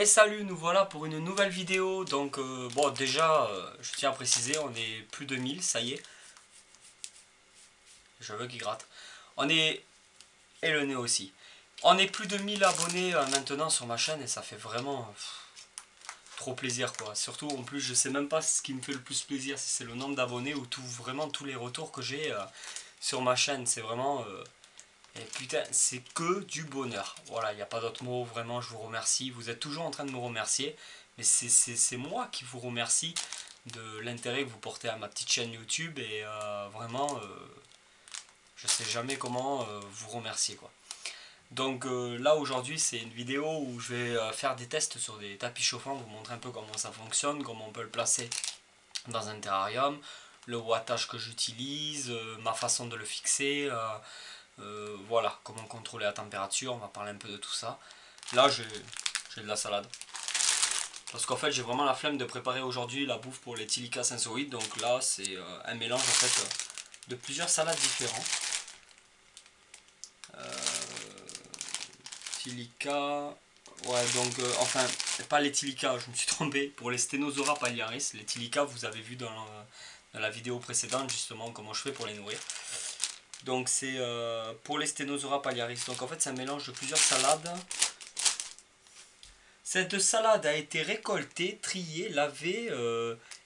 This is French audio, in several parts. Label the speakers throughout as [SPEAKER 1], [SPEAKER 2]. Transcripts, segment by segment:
[SPEAKER 1] Et salut, nous voilà pour une nouvelle vidéo. Donc bon, déjà je tiens à préciser, on est plus de 1000, ça y est. Je veux qu'il gratte. On est... Et le nez aussi. On est plus de 1000 abonnés maintenant sur ma chaîne et ça fait vraiment trop plaisir quoi. Surtout en plus je sais même pas ce qui me fait le plus plaisir, si c'est le nombre d'abonnés ou vraiment tous les retours que j'ai sur ma chaîne. C'est vraiment... Et putain, c'est que du bonheur. Voilà, il n'y a pas d'autre mot, vraiment, je vous remercie. Vous êtes toujours en train de me remercier, mais c'est moi qui vous remercie de l'intérêt que vous portez à ma petite chaîne YouTube. Et vraiment, je sais jamais comment vous remercier, quoi. Donc là, aujourd'hui, c'est une vidéo où je vais faire des tests sur des tapis chauffants, vous montrer un peu comment ça fonctionne, comment on peut le placer dans un terrarium, le wattage que j'utilise, ma façon de le fixer. Voilà, comment contrôler la température, on va parler un peu de tout ça. Là, j'ai de la salade. Parce qu'en fait, j'ai vraiment la flemme de préparer aujourd'hui la bouffe pour les Tilica sensoïdes. Donc là, c'est un mélange en fait de plusieurs salades différentes. Euh, Tilica... Ouais, donc, enfin, pas les Tilica, je me suis trompé. Pour les Stenosora palliaris, les Tilica, vous avez vu dans la vidéo précédente, justement, comment je fais pour les nourrir. Donc c'est pour les Stenosora palliaris. Donc en fait c'est un mélange de plusieurs salades. Cette salade a été récoltée, triée, lavée,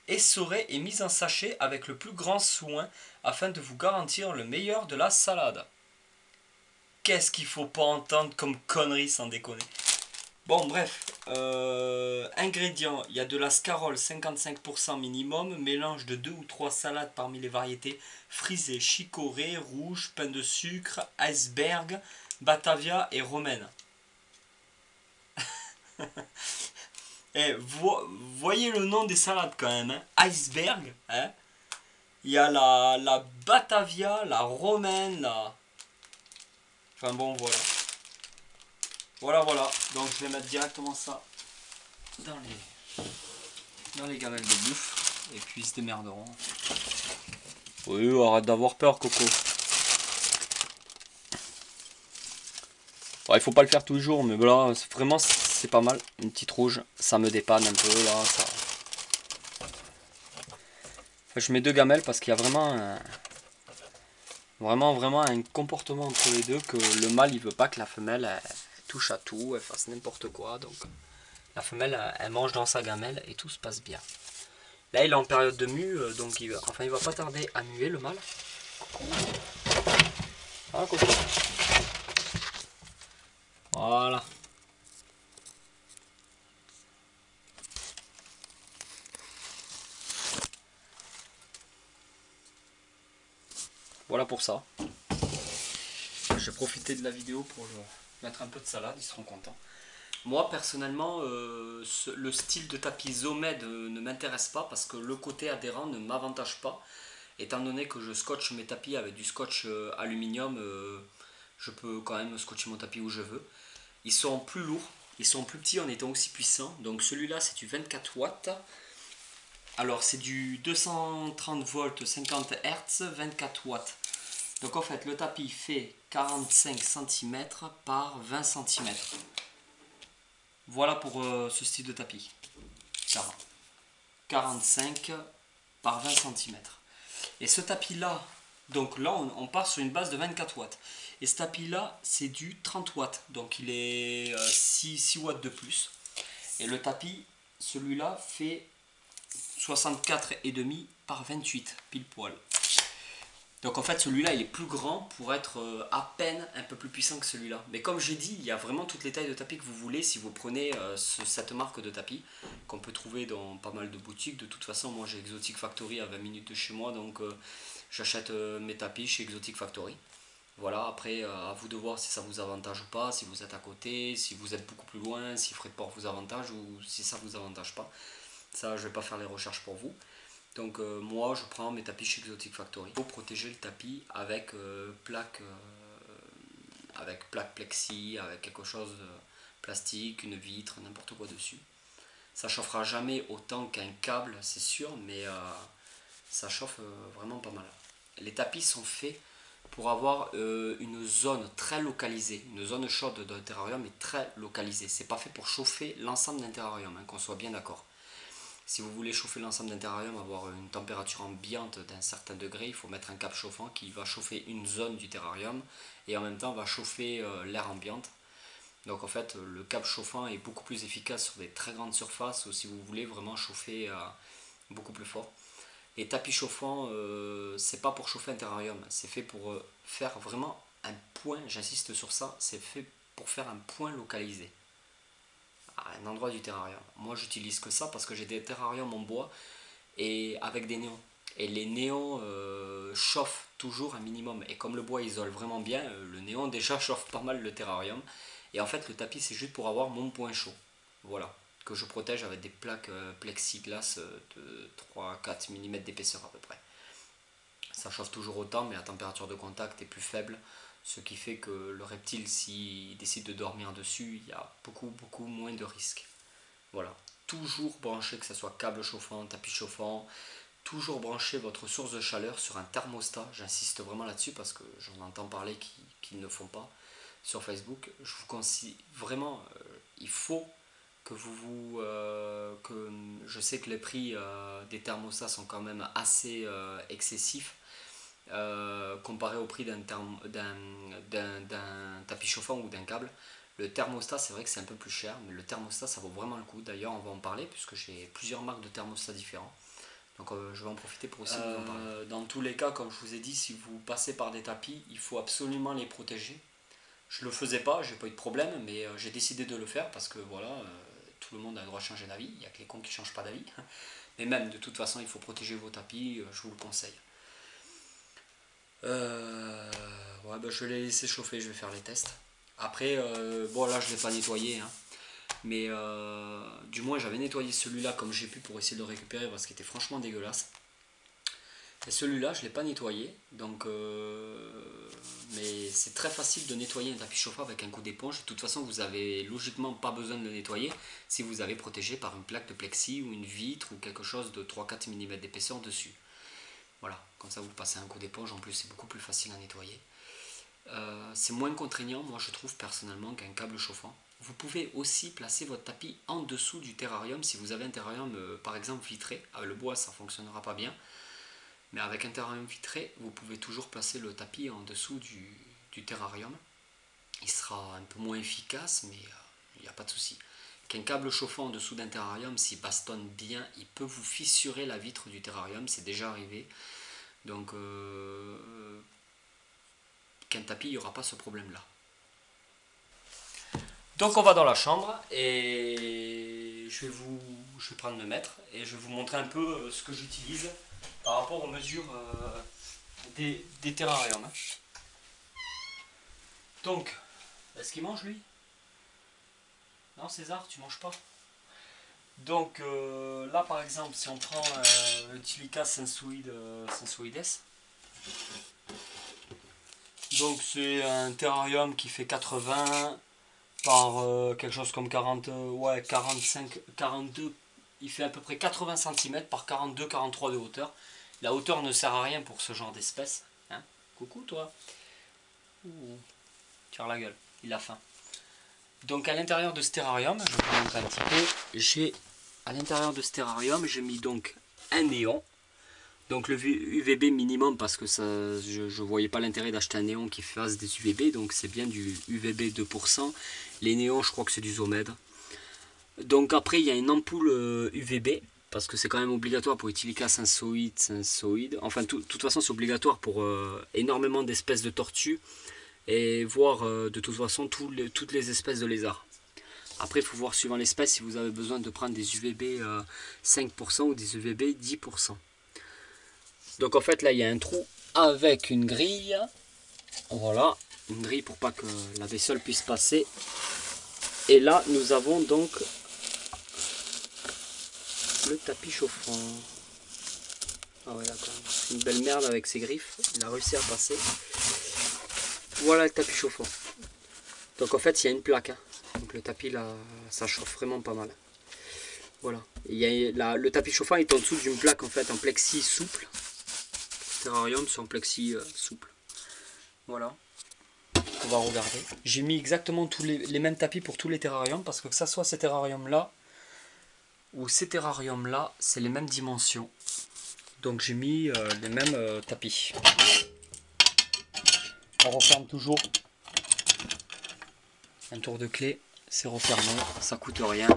[SPEAKER 1] essorée et mise en sachet avec le plus grand soin afin de vous garantir le meilleur de la salade. Qu'est-ce qu'il faut pas entendre comme connerie sans déconner. Bon bref, ingrédients, il y a de la scarole 55% minimum, mélange de 2 ou 3 salades parmi les variétés frisée, chicorée, rouge, pain de sucre, iceberg, batavia et romaine. Et voyez le nom des salades quand même, hein. Iceberg, hein. Il y a la batavia, la romaine, la... Enfin bon voilà. Voilà, donc je vais mettre directement ça dans les gamelles de bouffe. Et puis ils se démerderont. Oui, arrête d'avoir peur, Coco. Bon, il faut pas le faire tous les jours, mais voilà, vraiment c'est pas mal. Une petite rouge, ça me dépanne un peu là. Ça... Enfin, je mets deux gamelles parce qu'il y a vraiment un comportement entre les deux que le mâle il veut pas que la femelle elle touche à tout, elle fasse n'importe quoi. Donc la femelle elle mange dans sa gamelle et tout se passe bien. Là il est en période de mue, donc il va pas tarder à muer le mâle. Ah, Coco. Voilà. Voilà pour ça. Je vais profiter de la vidéo pour mettre un peu de salade, ils seront contents. Moi personnellement, le style de tapis Zomed ne m'intéresse pas parce que le côté adhérent ne m'avantage pas. Étant donné que je scotche mes tapis avec du scotch aluminium, je peux quand même scotcher mon tapis où je veux. Ils sont plus lourds, ils sont plus petits en étant aussi puissants. Donc celui-là c'est du 24 watts. Alors c'est du 230 volts 50 Hz 24 watts. Donc en fait le tapis fait 45 cm par 20 cm. Voilà pour ce style de tapis. 45 par 20 cm. Et ce tapis là, donc là on part sur une base de 24 watts. Et ce tapis là c'est du 30 watts. Donc il est 6 watts de plus. Et le tapis, celui-là fait 64,5 par 28 pile poil. Donc en fait celui-là il est plus grand pour être à peine un peu plus puissant que celui-là. Mais comme j'ai dit, il y a vraiment toutes les tailles de tapis que vous voulez si vous prenez cette marque de tapis qu'on peut trouver dans pas mal de boutiques. De toute façon moi j'ai Exotic Factory à 20 minutes de chez moi, donc j'achète mes tapis chez Exotic Factory. Voilà, après à vous de voir si ça vous avantage ou pas, si vous êtes à côté, si vous êtes beaucoup plus loin, si frais de port vous avantage ou si ça vous avantage pas. Ça je vais pas faire les recherches pour vous. Donc moi je prends mes tapis chez Exotic Factory. Il faut protéger le tapis avec plaque plexi, avec quelque chose de plastique, une vitre, n'importe quoi dessus. Ça chauffera jamais autant qu'un câble, c'est sûr, mais ça chauffe vraiment pas mal. Les tapis sont faits pour avoir une zone très localisée. Une zone chaude d'un terrarium est très localisée. C'est pas fait pour chauffer l'ensemble d'un terrarium, hein, qu'on soit bien d'accord. Si vous voulez chauffer l'ensemble d'un terrarium, avoir une température ambiante d'un certain degré, il faut mettre un cap chauffant qui va chauffer une zone du terrarium et en même temps va chauffer l'air ambiante. Donc en fait, le cap chauffant est beaucoup plus efficace sur des très grandes surfaces ou si vous voulez vraiment chauffer beaucoup plus fort. Les tapis chauffants, c'est pas pour chauffer un terrarium, c'est fait pour faire vraiment un point, j'insiste sur ça, c'est fait pour faire un point localisé à un endroit du terrarium. Moi j'utilise que ça parce que j'ai des terrariums en bois et avec des néons. Et les néons chauffent toujours un minimum. Et comme le bois isole vraiment bien, le néon déjà chauffe pas mal le terrarium. Et en fait le tapis c'est juste pour avoir mon point chaud. Voilà. Que je protège avec des plaques plexiglas de 3-4 mm d'épaisseur à peu près. Ça chauffe toujours autant mais la température de contact est plus faible. Ce qui fait que le reptile, s'il décide de dormir dessus, il y a beaucoup moins de risques. Voilà. Toujours brancher, que ce soit câble chauffant, tapis chauffant, toujours brancher votre source de chaleur sur un thermostat. J'insiste vraiment là-dessus parce que j'en entends parler qui ne le font pas sur Facebook. Je vous conseille vraiment, il faut que je sais que les prix des thermostats sont quand même assez excessifs comparé au prix d'un tapis chauffant ou d'un câble. Le thermostat, c'est vrai que c'est un peu plus cher, mais le thermostat, ça vaut vraiment le coup. D'ailleurs, on va en parler puisque j'ai plusieurs marques de thermostats différents. Donc je vais en profiter pour aussi vous en parler. Dans tous les cas, comme je vous ai dit, si vous passez par des tapis, il faut absolument les protéger. Je le faisais pas, j'ai pas eu de problème, mais j'ai décidé de le faire parce que voilà, tout le monde a le droit de changer d'avis. Il n'y a que les cons qui ne changent pas d'avis. Mais même, de toute façon, il faut protéger vos tapis, je vous le conseille. Ouais, bah, je vais les laisser chauffer, je vais faire les tests. Après, bon là je ne l'ai pas nettoyé, hein, mais du moins j'avais nettoyé celui-là comme j'ai pu pour essayer de le récupérer parce qu'il était franchement dégueulasse. Et celui-là je ne l'ai pas nettoyé, donc mais c'est très facile de nettoyer un tapis chauffant avec un coup d'éponge. De toute façon vous avez logiquement pas besoin de le nettoyer si vous avez protégé par une plaque de plexi ou une vitre ou quelque chose de 3-4 mm d'épaisseur dessus. Voilà, comme ça vous passez un coup d'éponge, en plus c'est beaucoup plus facile à nettoyer. C'est moins contraignant, moi je trouve personnellement, qu'un câble chauffant. Vous pouvez aussi placer votre tapis en dessous du terrarium si vous avez un terrarium par exemple vitré. Avec le bois ça ne fonctionnera pas bien, mais avec un terrarium vitré, vous pouvez toujours placer le tapis en dessous du terrarium. Il sera un peu moins efficace, mais il n'y a pas de souci. Qu'un câble chauffant en dessous d'un terrarium, s'il bastonne bien, il peut vous fissurer la vitre du terrarium, c'est déjà arrivé. Donc qu'un tapis, il n'y aura pas ce problème-là. Donc on va dans la chambre et je vais prendre le mètre et je vais vous montrer un peu ce que j'utilise par rapport aux mesures des terrariums. Donc, est-ce qu'il mange lui? Non César, tu manges pas? Donc là par exemple, si on prend le Tilica sensoides, donc c'est un terrarium qui fait 80 par quelque chose comme 40, ouais 45, 42, il fait à peu près 80 cm par 42-43 de hauteur. La hauteur ne sert à rien pour ce genre d'espèce. Hein, coucou toi. Ouh, tire la gueule, il a faim. Donc à l'intérieur de ce terrarium, je vais vous montrer un petit peu, à l'intérieur de ce terrarium, j'ai mis donc un néon. Donc le UVB minimum parce que ça, je ne voyais pas l'intérêt d'acheter un néon qui fasse des UVB, donc c'est bien du UVB 2%. Les néons, je crois que c'est du Zomed. Donc après, il y a une ampoule UVB, parce que c'est quand même obligatoire pour Itilica sensoides. Enfin, de toute façon, c'est obligatoire pour énormément d'espèces de tortues, et voire de toute façon toutes les espèces de lézards. Après, il faut voir suivant l'espèce si vous avez besoin de prendre des UVB 5% ou des UVB 10%. Donc en fait là il y a un trou avec une grille, voilà, une grille pour pas que la vaisselle puisse passer. Et là nous avons donc le tapis chauffant. Ah ouais d'accord, c'est une belle merde avec ses griffes, il a réussi à passer. Voilà le tapis chauffant. Donc en fait il y a une plaque, hein. Donc le tapis là ça chauffe vraiment pas mal. Voilà, le tapis chauffant est en dessous d'une plaque en fait en plexi souple. Terrarium sur un plexi souple. Voilà. On va regarder. J'ai mis exactement tous les mêmes tapis pour tous les terrariums parce que ça soit ces terrariums là ou ces terrariums là, c'est les mêmes dimensions. Donc j'ai mis les mêmes tapis. On referme toujours. Un tour de clé, c'est refermé, ça coûte rien.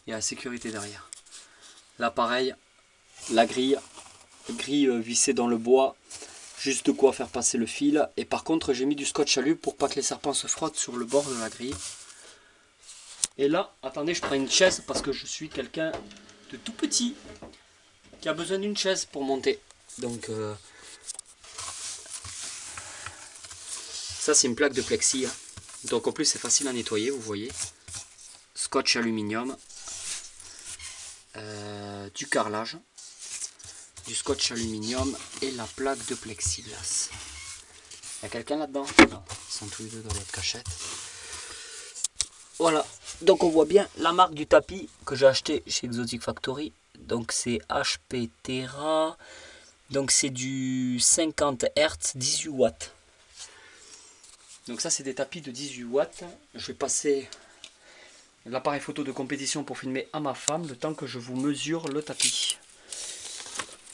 [SPEAKER 1] Il y a la sécurité derrière. Là pareil, la grille vissée dans le bois, juste de quoi faire passer le fil. Et par contre j'ai mis du scotch alu pour pas que les serpents se frottent sur le bord de la grille. Et là, attendez, je prends une chaise parce que je suis quelqu'un de tout petit qui a besoin d'une chaise pour monter. Donc ça c'est une plaque de plexi. Hein. Donc en plus c'est facile à nettoyer, vous voyez. Scotch aluminium, du carrelage, du scotch aluminium et la plaque de plexiglas. Il y a quelqu'un là-dedans? Non, ils sont tous les deux dans l'autre cachette. Voilà, donc on voit bien la marque du tapis que j'ai acheté chez Exotic Factory. Donc c'est HP Terra, donc c'est du 50 Hz, 18 watts. Donc ça c'est des tapis de 18 watts. Je vais passer l'appareil photo de compétition pour filmer à ma femme le temps que je vous mesure le tapis.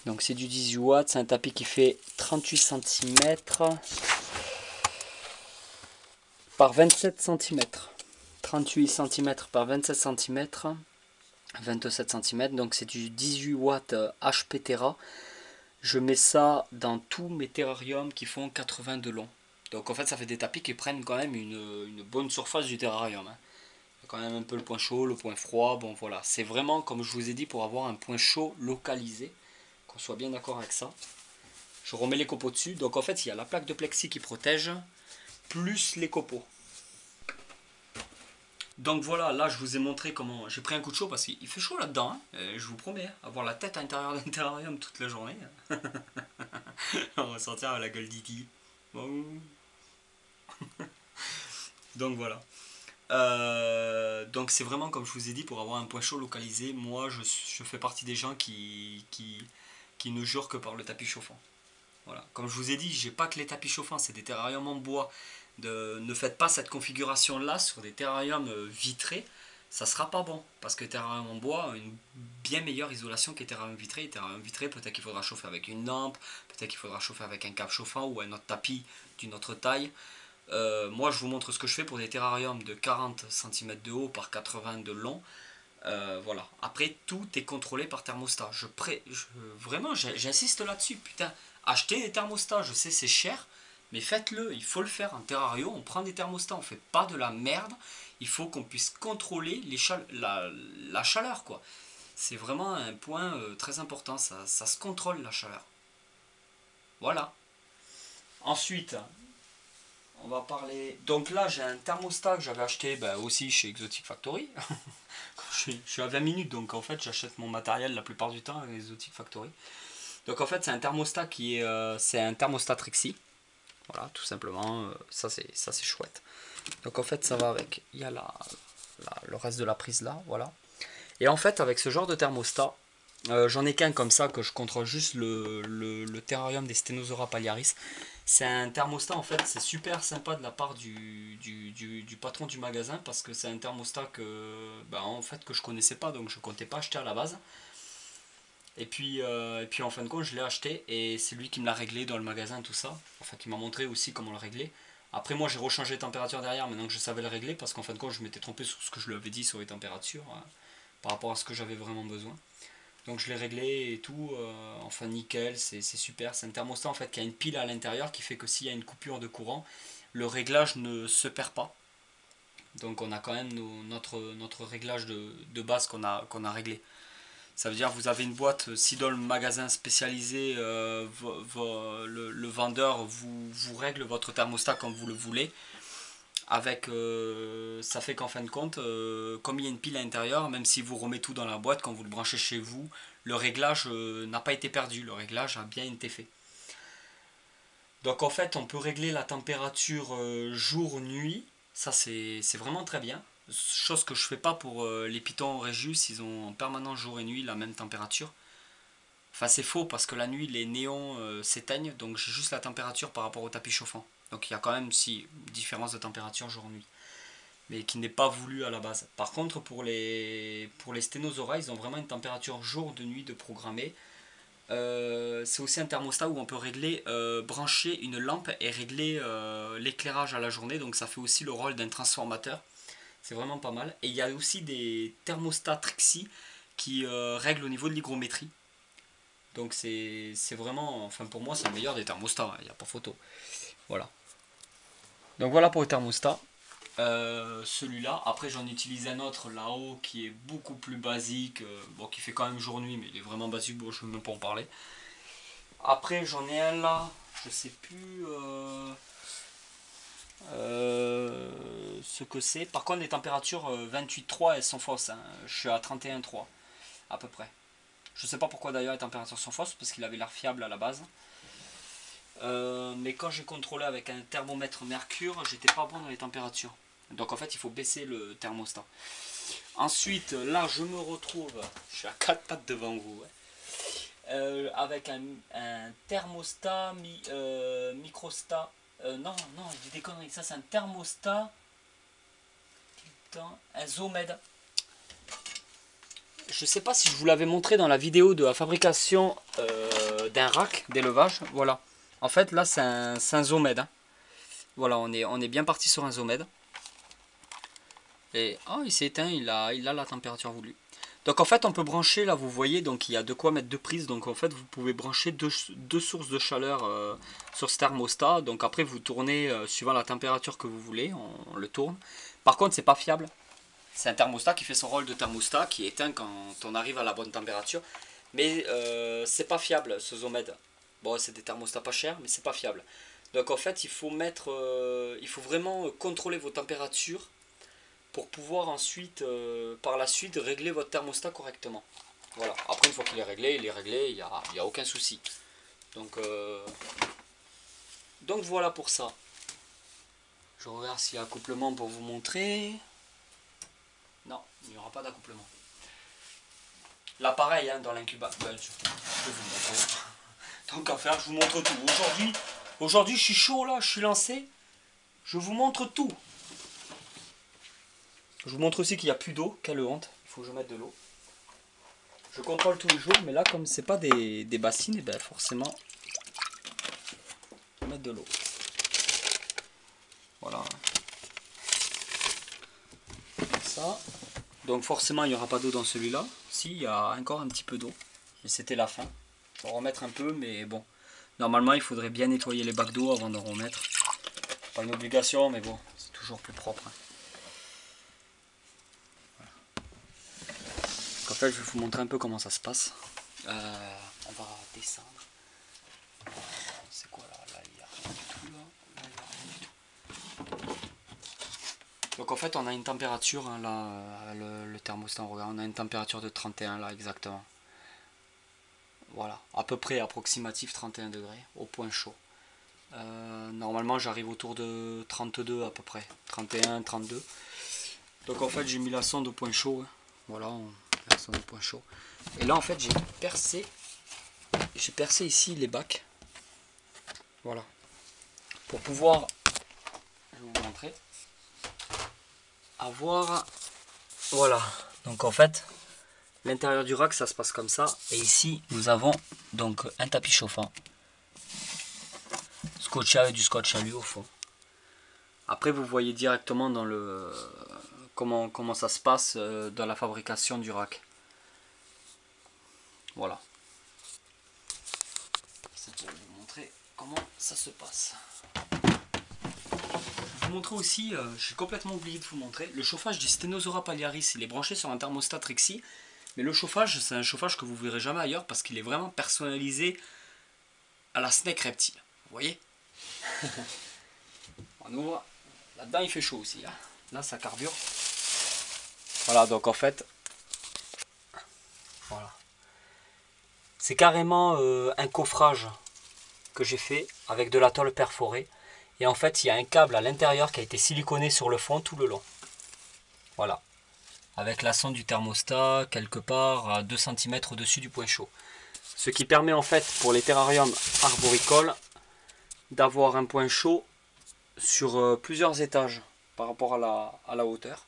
[SPEAKER 1] Donc c'est du 18 watts, c'est un tapis qui fait 38 cm par 27 cm. 38 cm par 27 cm. 27 cm, donc c'est du 18 watts HP Terra. Je mets ça dans tous mes terrariums qui font 80 de long. Donc en fait ça fait des tapis qui prennent quand même une bonne surface du terrarium. Hein. Il y a quand même un peu le point chaud, le point froid, bon voilà. C'est vraiment comme je vous ai dit pour avoir un point chaud localisé. Qu'on soit bien d'accord avec ça. Je remets les copeaux dessus. Donc en fait il y a la plaque de plexi qui protège, plus les copeaux. Donc voilà, là je vous ai montré comment j'ai pris un coup de chaud parce qu'il fait chaud là-dedans. Hein. Je vous promets, avoir la tête à l'intérieur d'un terrarium toute la journée. On va sortir à la gueule d'Iti. Donc voilà. Donc c'est vraiment comme je vous ai dit, pour avoir un point chaud localisé, moi je fais partie des gens qui ne jurent que par le tapis chauffant. Voilà. Comme je vous ai dit, j'ai pas que les tapis chauffants, c'est des terrariums en bois. Ne faites pas cette configuration là sur des terrariums vitrés, ça sera pas bon. Parce que terrarium en bois a une bien meilleure isolation que terrarium vitré. Terrarium vitré, peut-être qu'il faudra chauffer avec une lampe, peut-être qu'il faudra chauffer avec un câble chauffant ou un autre tapis d'une autre taille. Moi je vous montre ce que je fais pour des terrariums de 40 cm de haut par 80 de long. Voilà. Après tout est contrôlé par thermostat. Vraiment j'insiste là-dessus. Putain, achetez des thermostats, je sais c'est cher, mais faites-le, il faut le faire. En terrario, on prend des thermostats, on fait pas de la merde. Il faut qu'on puisse contrôler la chaleur quoi. C'est vraiment un point très important, ça se contrôle la chaleur. Voilà. Ensuite, on va parler. Donc là, j'ai un thermostat que j'avais acheté aussi chez Exotic Factory. je suis à 20 minutes, donc en fait, j'achète mon matériel la plupart du temps à Exotic Factory. Donc en fait, c'est un thermostat c'est un thermostat Trixie. Voilà, tout simplement. Ça, c'est chouette. Donc en fait, ça va avec. Il y a le reste de la prise là, voilà. Et en fait, avec ce genre de thermostat, j'en ai qu'un comme ça que je contrôle juste le terrarium des Stenosauria paliaris. C'est un thermostat en fait, c'est super sympa de la part du patron du magasin parce que c'est un thermostat en fait, que je connaissais pas, donc je comptais pas acheter à la base. Et puis en fin de compte, je l'ai acheté et c'est lui qui me l'a réglé dans le magasin, tout ça. En fait, il m'a montré aussi comment le régler. Après, moi j'ai rechangé les températures derrière maintenant que je savais le régler parce qu'en fin de compte, je m'étais trompé sur ce que je lui avais dit sur les températures par rapport à ce que j'avais vraiment besoin. Donc je l'ai réglé et tout, enfin nickel, c'est super. C'est un thermostat en fait qui a une pile à l'intérieur qui fait que s'il y a une coupure de courant, le réglage ne se perd pas. Donc on a quand même notre réglage de base qu'on a réglé. Ça veut dire que vous avez une boîte, si dans le magasin spécialisé, le vendeur vous règle votre thermostat comme vous le voulez. Ça fait qu'en fin de compte, comme il y a une pile à l'intérieur, même si vous remettez tout dans la boîte, quand vous le branchez chez vous, le réglage n'a pas été perdu, le réglage a bien été fait. Donc en fait, on peut régler la température jour-nuit, ça c'est vraiment très bien. Chose que je fais pas pour les pitons Regius, ils ont en permanence jour et nuit la même température. Enfin c'est faux parce que la nuit les néons s'éteignent, donc j'ai juste la température par rapport au tapis chauffant. Donc il y a quand même si une différence de température jour-nuit, mais qui n'est pas voulu à la base. Par contre pour les Stenosauras, ils ont vraiment une température jour de nuit de programmer. C'est aussi un thermostat où on peut régler, brancher une lampe et régler l'éclairage à la journée, donc ça fait aussi le rôle d'un transformateur. C'est vraiment pas mal. Et il y a aussi des thermostats Trixie qui règlent au niveau de l'hygrométrie. Donc c'est vraiment, enfin pour moi c'est le meilleur des thermostats, il n'y a pas photo. Voilà. Donc voilà pour le thermostat. Celui-là, après j'en utilise un autre là-haut qui est beaucoup plus basique, bon, qui fait quand même jour-nuit, mais il est vraiment basique, bon, je ne veux même pas en parler. Après j'en ai un là, je sais plus ce que c'est. Par contre les températures 28,3 elles sont fausses, hein. Je suis à 31,3 à peu près. Je sais pas pourquoi d'ailleurs les températures sont fausses, parce qu'il avait l'air fiable à la base. Mais quand j'ai contrôlé avec un thermomètre mercure, j'étais pas bon dans les températures. Donc en fait il faut baisser le thermostat. Ensuite là je me retrouve, je suis à 4 pattes devant vous, ouais. Avec un thermostat microstat. Non, je dis des conneries, ça c'est un thermostat. Putain, un Zomed. Je sais pas si je vous l'avais montré dans la vidéo de la fabrication d'un rack d'élevage. Voilà. En fait là c'est un Zomed, hein. Voilà, on est bien parti sur un Zomed. Et oh, il s'est éteint, il a la température voulue. Donc en fait on peut brancher, là vous voyez, donc il y a de quoi mettre deux prises. Donc en fait vous pouvez brancher deux sources de chaleur sur ce thermostat. Donc après vous tournez suivant la température que vous voulez, on le tourne. Par contre c'est pas fiable. C'est un thermostat qui fait son rôle de thermostat, qui est éteint quand on arrive à la bonne température. Mais c'est pas fiable ce Zomed. Bon, c'est des thermostats pas chers, mais c'est pas fiable. Donc en fait, il faut vraiment contrôler vos températures pour pouvoir ensuite, par la suite, régler votre thermostat correctement. Voilà. Après, une fois qu'il est réglé, il n'y a aucun souci. Donc voilà pour ça. Je regarde s'il y a accouplement pour vous montrer. Non, il n'y aura pas d'accouplement. Là pareil, hein, dans l'incubateur, je peux vous montrer. Tant qu'à faire, je vous montre tout. Aujourd'hui je suis chaud là, je suis lancé. Je vous montre tout. Je vous montre aussi qu'il n'y a plus d'eau, quelle honte. Il faut que je mette de l'eau. Je contrôle tous les jours, mais là comme c'est pas des bassines, et ben forcément, je vais mettre de l'eau. Voilà. Ça. Donc forcément il n'y aura pas d'eau dans celui-là. Si, il y a encore un petit peu d'eau. Et c'était la fin. Je vais remettre un peu, mais bon. Normalement il faudrait bien nettoyer les bacs d'eau avant d'en remettre. Pas une obligation, mais bon, c'est toujours plus propre. Voilà. Donc, en fait je vais vous montrer un peu comment ça se passe. On va descendre. C'est quoi là? Là il n'y a rien du tout là. Là il n'y a rien du tout. Donc en fait on a une température, hein, là, le thermostat, regarde, on a une température de 31 là exactement. Voilà, à peu près approximatif 31 degrés au point chaud. Normalement j'arrive autour de 32 à peu près, 31, 32. Donc en fait j'ai mis la sonde au point chaud, hein. Voilà, la sonde au point chaud. Et là en fait j'ai percé ici les bacs. Voilà. Pour pouvoir, je vais vous montrer, avoir, voilà. Donc en fait l'intérieur du rack ça se passe comme ça. Et ici nous avons donc un tapis chauffant. Scotché avec du scotch alu au fond. Après vous voyez directement dans le comment ça se passe dans la fabrication du rack. Voilà. C'est pour vous montrer comment ça se passe. Je vous montrer aussi, j'ai complètement oublié de vous montrer, le chauffage du Stenosauras palliaris. Il est branché sur un thermostat Trixie. Mais le chauffage, c'est un chauffage que vous verrez jamais ailleurs parce qu'il est vraiment personnalisé à la snake reptile. Vous voyez? On ouvre. Là-dedans, il fait chaud aussi. Hein. Là, ça carbure. Voilà, donc en fait, voilà. C'est carrément un coffrage que j'ai fait avec de la tôle perforée. Et en fait, il y a un câble à l'intérieur qui a été siliconé sur le fond tout le long. Voilà. Avec la sonde du thermostat quelque part à 2 cm au-dessus du point chaud. Ce qui permet en fait pour les terrariums arboricoles d'avoir un point chaud sur plusieurs étages par rapport à la hauteur.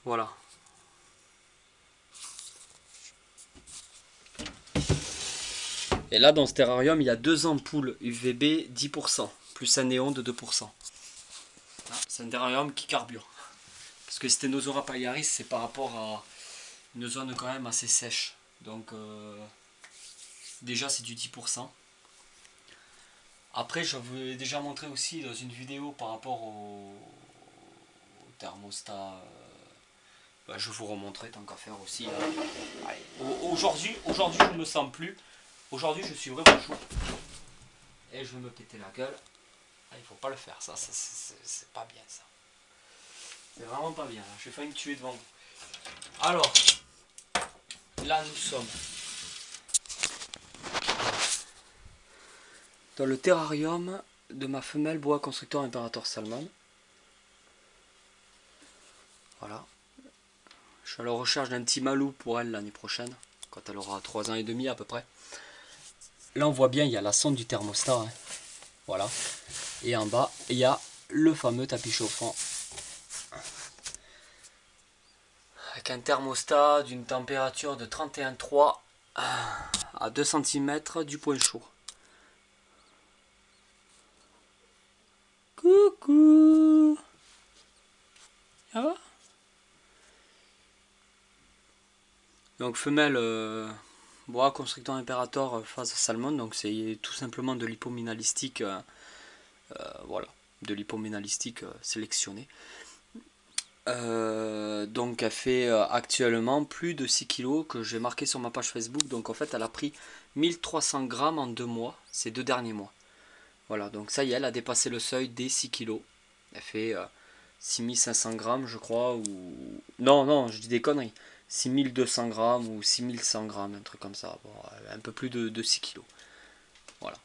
[SPEAKER 1] Voilà. Et là, dans ce terrarium, il y a 2 ampoules UVB 10%, plus un néon de 2%. C'est un terrarium qui carbure. Parce que Stenosora paliaris, c'est par rapport à une zone quand même assez sèche. Donc, déjà, c'est du 10%. Après, je vous l'ai déjà montré aussi dans une vidéo par rapport au thermostat. Bah, je vous remontrerai tant qu'à faire aussi. Aujourd'hui, je ne me sens plus. Aujourd'hui, je suis vraiment chaud. Et je vais me péter la gueule. Ah, il faut pas le faire, ça c'est pas bien ça. C'est vraiment pas bien. J'ai failli me tuer devant vous. Alors, là nous sommes dans le terrarium de ma femelle boa constructeur Imperator Salmon. Voilà. Je suis à la recherche d'un petit malou pour elle l'année prochaine, quand elle aura 3 ans et demi à peu près. Là on voit bien, il y a la sonde du thermostat. Hein. Voilà. Et en bas, il y a le fameux tapis chauffant. Avec un thermostat d'une température de 31,3 à 2 cm du point chaud. Coucou. Ça va? Donc femelle boa constrictor imperator phase salmon, donc c'est tout simplement de l'hypominalistique, voilà, de l'hypominalistique sélectionnée. Donc elle fait actuellement plus de 6 kg que j'ai marqué sur ma page Facebook. Donc en fait elle a pris 1300 grammes en 2 mois, ces 2 derniers mois. Voilà, donc ça y est, elle a dépassé le seuil des 6 kg. Elle fait 6500 grammes je crois, ou... Non, je dis des conneries. 6200 grammes ou 6100 grammes, un truc comme ça. Bon, un peu plus de 6 kg. Voilà.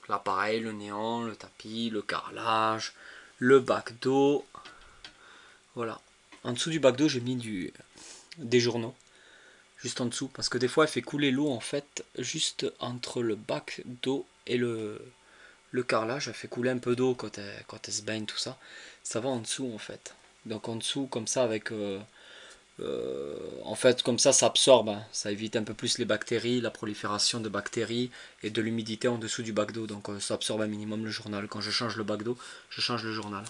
[SPEAKER 1] Là pareil, le néon, le tapis, le carrelage, le bac d'eau. Voilà. En dessous du bac d'eau, j'ai mis des journaux. Juste en dessous. Parce que des fois, elle fait couler l'eau en fait. Juste entre le bac d'eau et le carrelage. Elle fait couler un peu d'eau quand elle se baigne, tout ça. Ça va en dessous en fait. Donc en dessous, comme ça, avec... en fait, comme ça absorbe. Hein. Ça évite un peu plus les bactéries, la prolifération de bactéries et de l'humidité en dessous du bac d'eau. Donc ça absorbe un minimum le journal. Quand je change le bac d'eau, je change le journal.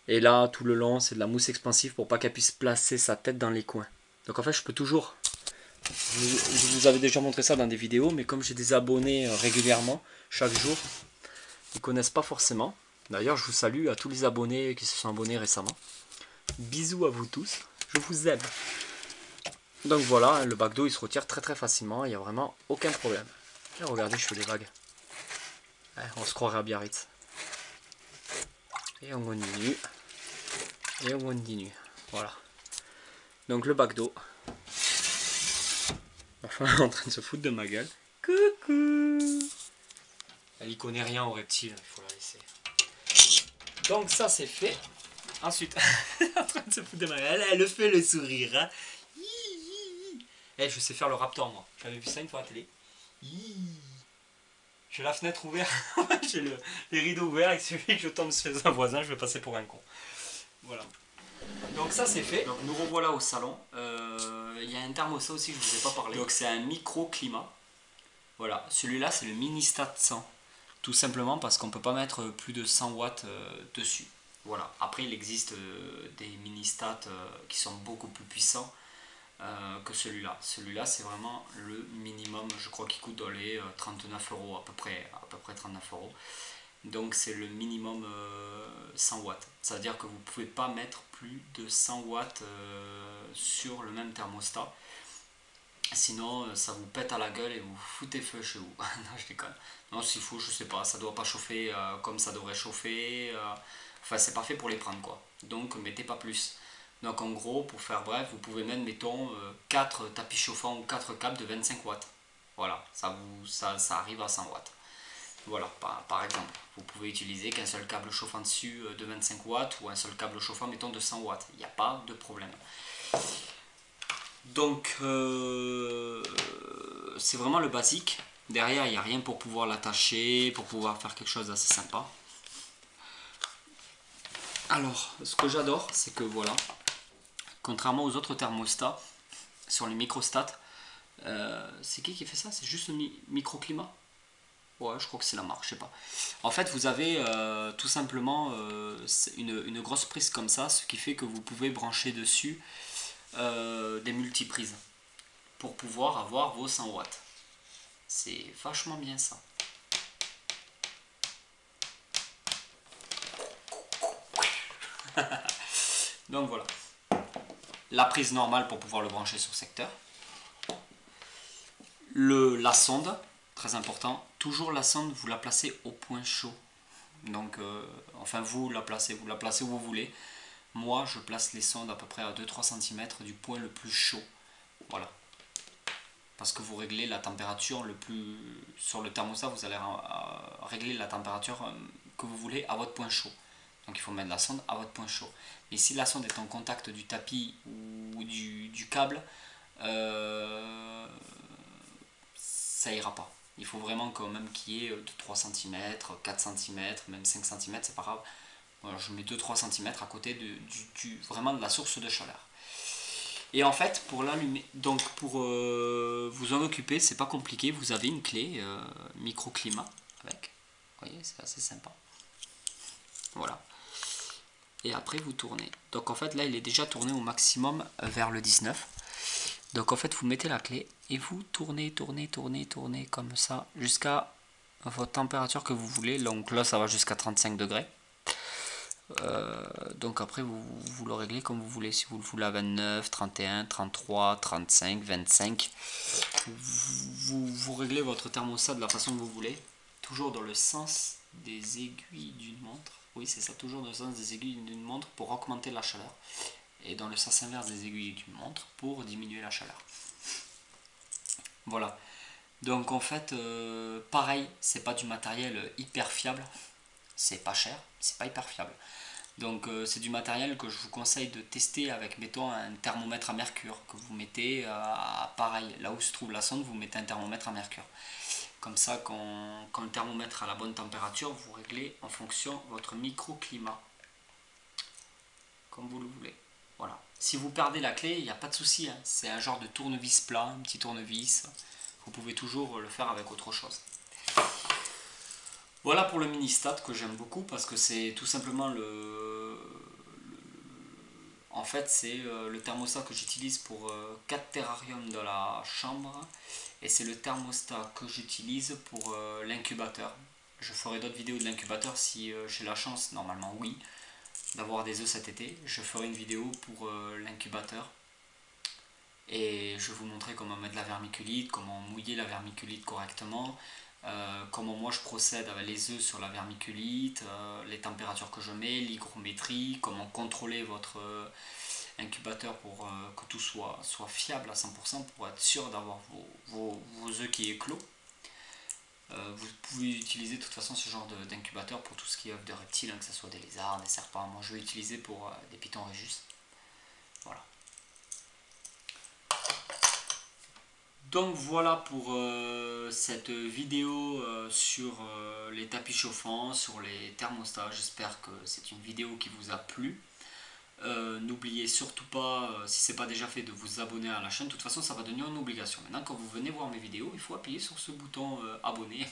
[SPEAKER 1] Et là, tout le long, c'est de la mousse expansive pour pas qu'elle puisse placer sa tête dans les coins. Donc en fait, je peux toujours... Je vous avais déjà montré ça dans des vidéos, mais comme j'ai des abonnés régulièrement, chaque jour, ils connaissent pas forcément. D'ailleurs, je vous salue à tous les abonnés qui se sont abonnés récemment. Bisous à vous tous, je vous aime. Donc voilà, le bac d'eau, il se retire très très facilement, il n'y a vraiment aucun problème. Et regardez, je fais des vagues. On se croirait à Biarritz. Et on continue. Et on continue. Voilà. Donc le bac d'eau. Enfin, elle est en train de se foutre de ma gueule. Coucou. Elle y connaît rien aux reptiles, il faut la laisser. Donc ça c'est fait. Ensuite, elle est en train de se foutre de ma gueule. Elle fait le sourire. Hein. Je sais faire le raptor moi. J'avais vu ça une fois à la télé. J'ai la fenêtre ouverte. J'ai les rideaux ouverts. Et il suffit que je tombe sur un voisin, je vais passer pour un con. Voilà. Donc ça c'est fait. Donc nous revoilà au salon. Il y a un thermostat aussi, je ne vous ai pas parlé. Donc c'est un microclimat. Voilà, celui-là c'est le Ministat 100. Tout simplement parce qu'on ne peut pas mettre plus de 100 watts dessus. Voilà. Après il existe des Ministat qui sont beaucoup plus puissants que celui-là. Celui-là c'est vraiment le minimum, je crois qu'il coûte dans les 39 € à peu près 39 €. Donc c'est le minimum 100 watts. C'est-à-dire que vous ne pouvez pas mettre plus de 100 watts sur le même thermostat. Sinon ça vous pète à la gueule et vous foutez feu chez vous. Non, je déconne. Non, s'il faut, je sais pas, ça doit pas chauffer comme ça devrait chauffer. Enfin, c'est pas fait pour les prendre quoi. Donc mettez pas plus. Donc en gros, pour faire bref, vous pouvez mettre, mettons, 4 tapis chauffants ou 4 câbles de 25 watts. Voilà, ça arrive à 100 watts. Voilà, par exemple, vous pouvez utiliser qu'un seul câble chauffant dessus de 25 watts ou un seul câble chauffant, mettons, de 100 watts. Il n'y a pas de problème. Donc c'est vraiment le basique. Derrière il n'y a rien pour pouvoir l'attacher, pour pouvoir faire quelque chose d'assez sympa. Alors ce que j'adore c'est que voilà, contrairement aux autres thermostats, sur les microstats, c'est qui fait ça? C'est juste le microclimat? Ouais, je crois que c'est la marque, je sais pas. En fait, vous avez tout simplement une grosse prise comme ça, ce qui fait que vous pouvez brancher dessus des multiprises pour pouvoir avoir vos 100 watts. C'est vachement bien ça. Donc voilà. La prise normale pour pouvoir le brancher sur secteur. La sonde, très important. Toujours la sonde, vous la placez au point chaud. Donc, enfin vous la placez où vous voulez. Moi, je place les sondes à peu près à 2-3 cm du point le plus chaud. Voilà. Parce que vous réglez la température le plus... Sur le thermostat, vous allez régler la température que vous voulez à votre point chaud. Donc il faut mettre la sonde à votre point chaud. Et si la sonde est en contact du tapis ou du câble, ça ira pas. Il faut vraiment quand même qu'il y ait de 3 cm, 4 cm, même 5 cm, c'est pas grave. Voilà, je mets 2-3 cm à côté vraiment de la source de chaleur. Et en fait, pour l'allumer, donc pour vous en occuper, c'est pas compliqué. Vous avez une clé microclimat avec. Vous voyez, c'est assez sympa. Voilà. Et après, vous tournez. Donc en fait, là, il est déjà tourné au maximum vers le 19. Donc en fait, vous mettez la clé et vous tournez, tournez comme ça jusqu'à votre température que vous voulez. Donc là, ça va jusqu'à 35 degrés. Donc après vous le réglez comme vous voulez, si vous le voulez à 29, 31, 33, 35, 25, vous réglez votre thermostat de la façon que vous voulez, toujours dans le sens des aiguilles d'une montre. Oui, c'est ça, toujours dans le sens des aiguilles d'une montre pour augmenter la chaleur, et dans le sens inverse des aiguilles d'une montre pour diminuer la chaleur. Voilà. Donc en fait, pareil, c'est pas du matériel hyper fiable, c'est pas cher, c'est pas hyper fiable. Donc c'est du matériel que je vous conseille de tester avec, mettons, un thermomètre à mercure que vous mettez pareil, là où se trouve la sonde, vous mettez un thermomètre à mercure. Comme ça, quand le thermomètre a la bonne température, vous réglez en fonction de votre microclimat, comme vous le voulez. Voilà. Si vous perdez la clé, il n'y a pas de souci, hein. C'est un genre de tournevis plat, un petit tournevis. Vous pouvez toujours le faire avec autre chose. Voilà pour le mini-stat que j'aime beaucoup parce que c'est tout simplement en fait, c'est le thermostat que j'utilise pour 4 terrariums de la chambre et c'est le thermostat que j'utilise pour l'incubateur. Je ferai d'autres vidéos de l'incubateur si j'ai la chance, normalement oui, d'avoir des œufs cet été. Je ferai une vidéo pour l'incubateur et je vais vous montrer comment mettre la vermiculite, comment mouiller la vermiculite correctement, comment moi je procède avec les œufs sur la vermiculite, les températures que je mets, l'hygrométrie, comment contrôler votre incubateur pour que tout soit fiable à 100% pour être sûr d'avoir vos œufs qui éclosent. Vous pouvez utiliser de toute façon ce genre d'incubateur pour tout ce qui est œufs de reptiles, hein, que ce soit des lézards, des serpents. Moi je vais utiliser pour des pitons Régus. Voilà. Donc voilà pour cette vidéo sur les tapis chauffants, sur les thermostats. J'espère que c'est une vidéo qui vous a plu. N'oubliez surtout pas, si ce n'est pas déjà fait, de vous abonner à la chaîne. De toute façon, ça va devenir une obligation. Maintenant, quand vous venez voir mes vidéos, il faut appuyer sur ce bouton abonner.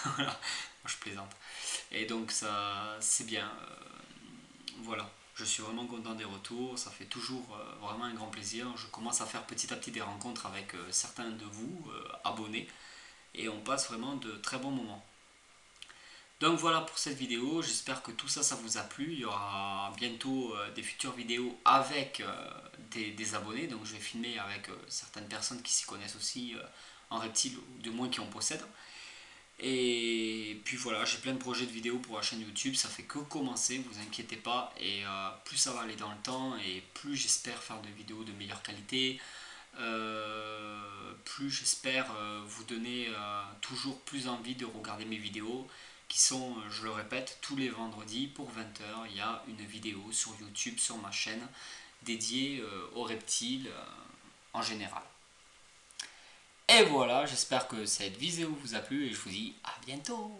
[SPEAKER 1] Voilà, moi je plaisante. Et donc, ça, c'est bien. Voilà. Je suis vraiment content des retours, ça fait toujours vraiment un grand plaisir. Je commence à faire petit à petit des rencontres avec certains de vous, abonnés, et on passe vraiment de très bons moments. Donc voilà pour cette vidéo, j'espère que tout ça, ça vous a plu. Il y aura bientôt des futures vidéos avec des abonnés, donc je vais filmer avec certaines personnes qui s'y connaissent aussi en reptile, ou du moins qui en possèdent. Et puis voilà, j'ai plein de projets de vidéos pour la chaîne YouTube, ça fait que commencer, vous inquiétez pas, et plus ça va aller dans le temps, et plus j'espère faire de vidéos de meilleure qualité, plus j'espère vous donner toujours plus envie de regarder mes vidéos, qui sont, je le répète, tous les vendredis pour 20 h, il y a une vidéo sur YouTube, sur ma chaîne, dédiée aux reptiles, en général. Et voilà, j'espère que cette vidéo vous a plu et je vous dis à bientôt.